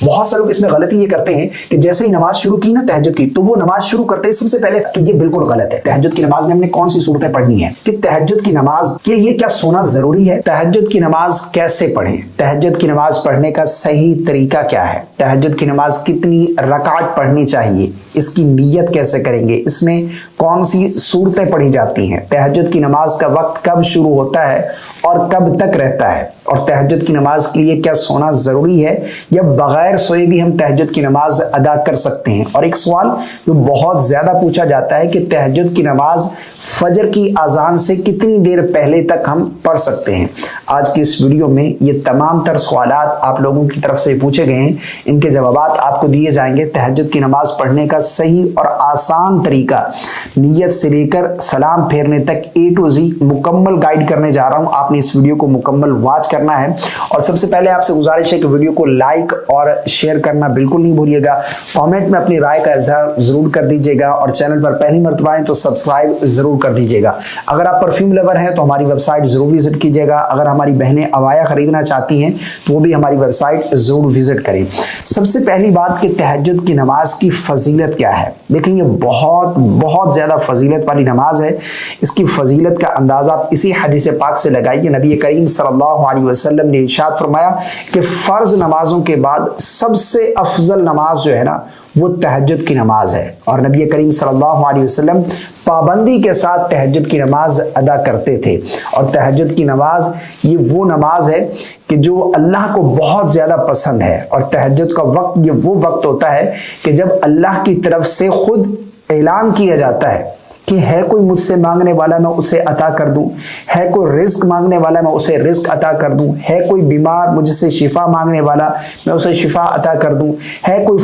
بہت سے لوگ اس میں غلطی یہ کرتے ہیں کہ جیسے ہی نماز شروع کی نا تہجد کی تو وہ نماز شروع کرتے ہیں سب سے پہلے، تو یہ بالکل غلط ہے۔ تہجد کی نماز میں ہم نے کون سی صورتیں پڑھنی ہے کہ تہجد کی نماز کے لیے کیا سونا ضروری ہے، تہجد کی نماز کیسے پڑھیں، تہجد کی نماز پڑھنے کا صحیح طریقہ کیا ہے، تہجد کی نماز کتنی رکعت پڑھنی چاہیے، اس کی نیت کیسے کریں گے، اس میں کون سی صورتیں پڑھی جاتی ہیں، تہجد کی نماز کا وقت کب شروع ہوتا ہے اور کب تک رہتا ہے، اور تہجد کی نماز کے لیے کیا سونا ضروری ہے یا بغیر سوئے بھی ہم تہجد کی نماز ادا کر سکتے ہیں۔ اور ایک سوال جو بہت زیادہ پوچھا جاتا ہے کہ تہجد کی نماز فجر کی اذان سے کتنی دیر پہلے تک ہم پڑھ سکتے ہیں۔ آج کی اس ویڈیو میں یہ تمام تر سوالات آپ لوگوں کی طرف سے پوچھے گئے ہیں، ان کے جوابات آپ کو دیے جائیں گے۔ تہجد کی نماز پڑھنے کا صحیح اور آسان طریقہ، نیت سے لے کر سلام پھیرنے تک A to Z مکمل گائیڈ کرنے جا رہا ہوں۔ آپ نے اس ویڈیو کو مکمل واچ کرنا ہے، اور سب سے پہلے آپ سے گزارش ہے کہ ویڈیو کو لائک اور شیئر کرنا بالکل نہیں بھولیے گا، کامنٹ میں اپنی رائے کا اظہار ضرور کر دیجیے گا، اور چینل پر پہلی مرتبہ آئیں تو سبسکرائب ضرور کر دیجیے گا۔ اگر آپ پرفیوم لور ہیں تو ہماری ویب سائٹ ضرور وزٹ کیجیے گا، اگر ہماری بہنیں عبایا خریدنا چاہتی ہیں تو وہ بھی ہماری ویب سائٹ ضرور وزٹ کریں۔ سب سے پہلی بات کہ تہجد کی نماز کی فضیلت کیا ہے، دیکھیں یہ بہت زیادہ فضیلت والی نماز ہے۔ اس کی فضیلت کا اندازہ آپ اسی حدیث پاک سے لگائیے۔ نبی کریم صلی اللہ علیہ وسلم نے ارشاد فرمایا کہ فرض نمازوں کے بعد سب سے افضل نماز جو ہے نا وہ تہجد کی نماز ہے، اور نبی کریم صلی اللہ علیہ وسلم پابندی کے ساتھ تہجد کی نماز ادا کرتے تھے۔ اور تہجد کی نماز یہ وہ نماز ہے کہ جو اللہ کو بہت زیادہ پسند ہے، اور تہجد کا وقت یہ وہ وقت ہوتا ہے کہ جب اللہ کی طرف سے خود اعلان کیا جاتا ہے کہ ہے کوئی مجھ سے مانگنے والا میں اسے عطا کر دوں، ہے کوئی رزق مانگنے والا میں اسے رزق عطا کر دوں، ہے کوئی بیمار مجھ سے شفا مانگنے والا میں اسے شفا عطا کر دوں، ہے کوئی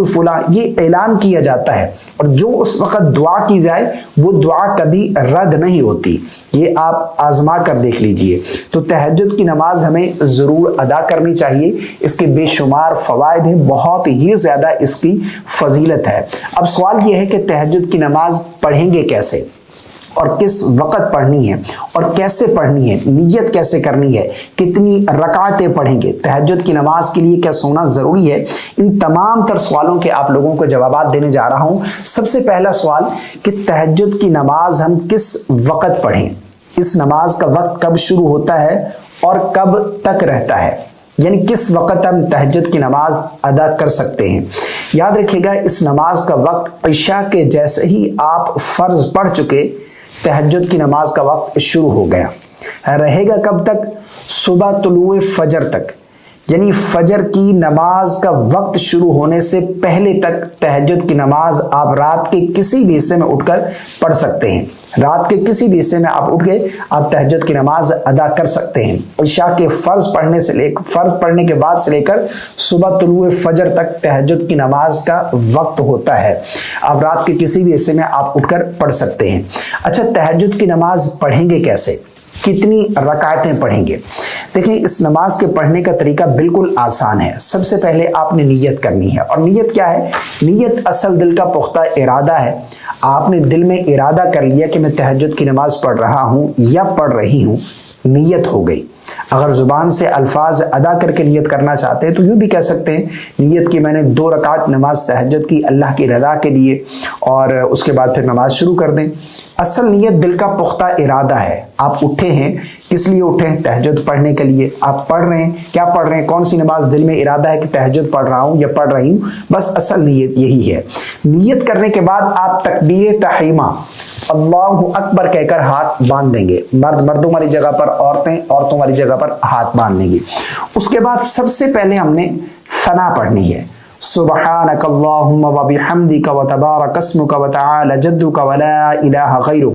فلاں، یہ اعلان کیا جاتا ہے۔ اور جو اس وقت دعا کی جائے وہ دعا کبھی رد نہیں ہوتی، یہ آپ آزما کر دیکھ لیجئے۔ تو تہجد کی نماز ہمیں ضرور ادا کرنی چاہیے، اس کے بے شمار فوائد ہیں، بہت ہی زیادہ اس کی فضیلت ہے۔ اب سوال یہ ہے کہ تہجد کی نماز پڑھیں گے کیسے، اور کس وقت پڑھنی ہے، اور کیسے پڑھنی ہے، نیت کیسے کرنی ہے، کتنی رکعتیں پڑھیں گے، تہجد کی نماز کے لیے کیا سونا ضروری ہے، ان تمام تر سوالوں کے آپ لوگوں کو جوابات دینے جا رہا ہوں۔ سب سے پہلا سوال کہ تہجد کی نماز ہم کس وقت پڑھیں، اس نماز کا وقت کب شروع ہوتا ہے اور کب تک رہتا ہے، یعنی کس وقت ہم تہجد کی نماز ادا کر سکتے ہیں۔ یاد رکھیے گا اس نماز کا وقت عشاء کے جیسے ہی آپ فرض پڑھ چکے تہجد کی نماز کا وقت شروع ہو گیا، رہے گا کب تک، صبح طلوع فجر تک، یعنی فجر کی نماز کا وقت شروع ہونے سے پہلے تک تہجد کی نماز آپ رات کے کسی بھی حصے میں اٹھ کر پڑھ سکتے ہیں۔ رات کے کسی بھی حصے میں آپ اٹھ گئے آپ تہجد کی نماز ادا کر سکتے ہیں۔ عشاء کے فرض پڑھنے کے بعد سے لے کر صبح طلوع فجر تک تہجد کی نماز کا وقت ہوتا ہے، آپ رات کے کسی بھی حصے میں آپ اٹھ کر پڑھ سکتے ہیں۔ اچھا تہجد کی نماز پڑھیں گے کیسے، کتنی رکعتیں پڑھیں گے؟ دیکھیں اس نماز کے پڑھنے کا طریقہ بالکل آسان ہے۔ سب سے پہلے آپ نے نیت کرنی ہے، اور نیت کیا ہے، نیت اصل دل کا پختہ ارادہ ہے۔ آپ نے دل میں ارادہ کر لیا کہ میں تہجد کی نماز پڑھ رہا ہوں یا پڑھ رہی ہوں، نیت ہو گئی۔ اگر زبان سے الفاظ ادا کر کے نیت کرنا چاہتے ہیں تو یوں بھی کہہ سکتے ہیں نیت کی میں نے 2 رکعت نماز تہجد کی اللہ کی رضا کے لیے، اور اس کے بعد پھر نماز شروع کر دیں۔ اصل نیت دل کا پختہ ارادہ ہے۔ آپ اٹھے ہیں، کس لیے اٹھے ہیں، تہجد پڑھنے کے لیے۔ آپ پڑھ رہے ہیں، کیا پڑھ رہے ہیں، کون سی نماز، دل میں ارادہ ہے کہ تہجد پڑھ رہا ہوں یا پڑھ رہی ہوں، بس اصل نیت یہی ہے۔ نیت کرنے کے بعد آپ تکبیر تحریمہ اللہ اکبر کہہ کر ہاتھ باندھ دیں گے، مردوں والی جگہ پر، عورتوں والی جگہ پر ہاتھ باندھ دیں گے۔ اس کے بعد سب سے پہلے ہم نے ثنا پڑھنی ہے، سبحانک اللہم و بحمدک و تبارک اسمک و تعالی جدک و لا الہ غیرک۔